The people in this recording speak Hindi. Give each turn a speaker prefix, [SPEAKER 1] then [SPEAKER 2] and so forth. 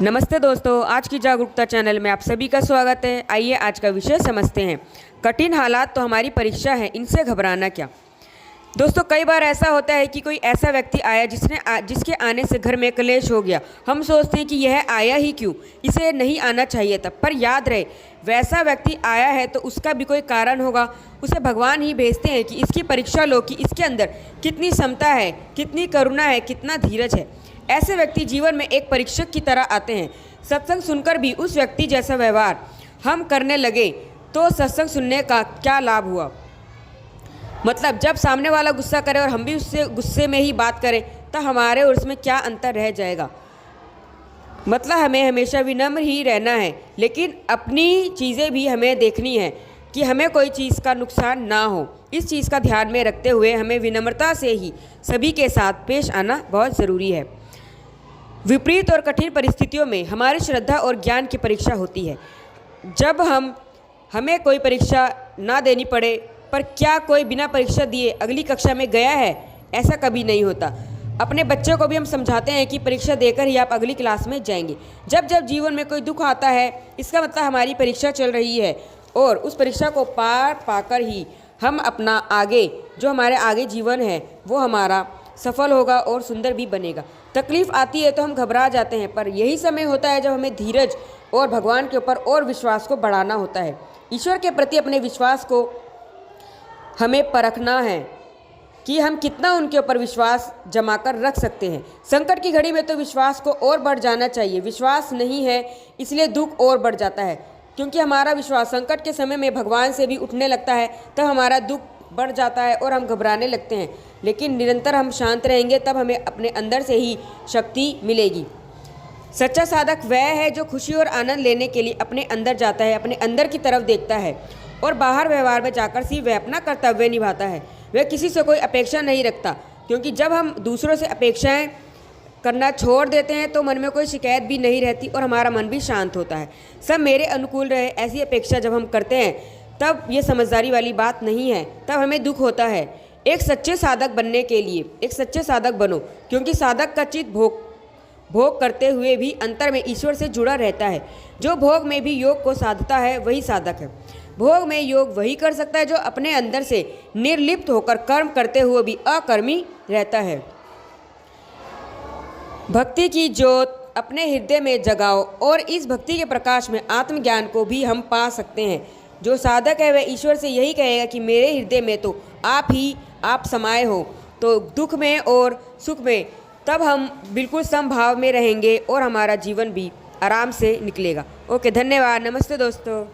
[SPEAKER 1] नमस्ते दोस्तों, आज की जागरूकता चैनल में आप सभी का स्वागत है। आइए आज का विषय समझते हैं। कठिन हालात तो हमारी परीक्षा है, इनसे घबराना क्या। दोस्तों, कई बार ऐसा होता है कि कोई ऐसा व्यक्ति आया जिसके आने से घर में क्लेश हो गया। हम सोचते हैं कि यह आया ही क्यों, इसे नहीं आना चाहिए था। पर याद रहे, वैसा व्यक्ति आया है तो उसका भी कोई कारण होगा। उसे भगवान ही भेजते हैं कि इसकी परीक्षा लो कि इसके अंदर कितनी क्षमता है, कितनी करुणा है, कितना धीरज है। ऐसे व्यक्ति जीवन में एक परीक्षक की तरह आते हैं। सत्संग सुनकर भी उस व्यक्ति जैसा व्यवहार हम करने लगे तो सत्संग सुनने का क्या लाभ हुआ। मतलब जब सामने वाला गुस्सा करे और हम भी उससे गुस्से में ही बात करें तो हमारे और उसमें क्या अंतर रह जाएगा। मतलब हमें हमेशा विनम्र ही रहना है, लेकिन अपनी चीज़ें भी हमें देखनी है कि हमें कोई चीज़ का नुकसान ना हो। इस चीज़ का ध्यान में रखते हुए हमें विनम्रता से ही सभी के साथ पेश आना बहुत ज़रूरी है। विपरीत और कठिन परिस्थितियों में हमारी श्रद्धा और ज्ञान की परीक्षा होती है। जब हमें कोई परीक्षा ना देनी पड़े, पर क्या कोई बिना परीक्षा दिए अगली कक्षा में गया है? ऐसा कभी नहीं होता। अपने बच्चों को भी हम समझाते हैं कि परीक्षा देकर ही आप अगली क्लास में जाएंगे। जब जब जीवन में कोई दुख आता है, इसका मतलब हमारी परीक्षा चल रही है और उस परीक्षा को पार पाकर ही हम अपना आगे जो हमारे आगे जीवन है वो हमारा सफल होगा और सुंदर भी बनेगा। तकलीफ़ आती है तो हम घबरा जाते हैं, पर यही समय होता है जब हमें धीरज और भगवान के ऊपर और विश्वास को बढ़ाना होता है। ईश्वर के प्रति अपने विश्वास को हमें परखना है कि हम कितना उनके ऊपर विश्वास जमा कर रख सकते हैं। संकट की घड़ी में तो विश्वास को और बढ़ जाना चाहिए। विश्वास नहीं है इसलिए दुख और बढ़ जाता है, क्योंकि हमारा विश्वास संकट के समय में भगवान से भी उठने लगता है, तब हमारा दुख बढ़ जाता है और हम घबराने लगते हैं। लेकिन निरंतर हम शांत रहेंगे तब हमें अपने अंदर से ही शक्ति मिलेगी। सच्चा साधक वह है जो खुशी और आनंद लेने के लिए अपने अंदर जाता है, अपने अंदर की तरफ देखता है और बाहर व्यवहार में जाकर सिर्फ वह अपना कर्तव्य निभाता है। वह किसी से कोई अपेक्षा नहीं रखता, क्योंकि जब हम दूसरों से अपेक्षाएं करना छोड़ देते हैं तो मन में कोई शिकायत भी नहीं रहती और हमारा मन भी शांत होता है। सब मेरे अनुकूल रहे, ऐसी अपेक्षा जब हम करते हैं तब ये समझदारी वाली बात नहीं है, तब हमें दुख होता है। एक सच्चे साधक बनने के लिए एक सच्चे साधक बनो, क्योंकि साधक का चित्त भोग करते हुए भी अंतर में ईश्वर से जुड़ा रहता है। जो भोग में भी योग को साधता है वही साधक है। भोग में योग वही कर सकता है जो अपने अंदर से निर्लिप्त होकर कर्म करते हुए भी अकर्मी रहता है। भक्ति की ज्योत अपने हृदय में जगाओ और इस भक्ति के प्रकाश में आत्मज्ञान को भी हम पा सकते हैं। जो साधक है वह ईश्वर से यही कहेगा कि मेरे हृदय में तो आप समाये हो, तो दुख में और सुख में तब हम बिल्कुल समभाव में रहेंगे और हमारा जीवन भी आराम से निकलेगा। ओके, धन्यवाद। नमस्ते दोस्तों।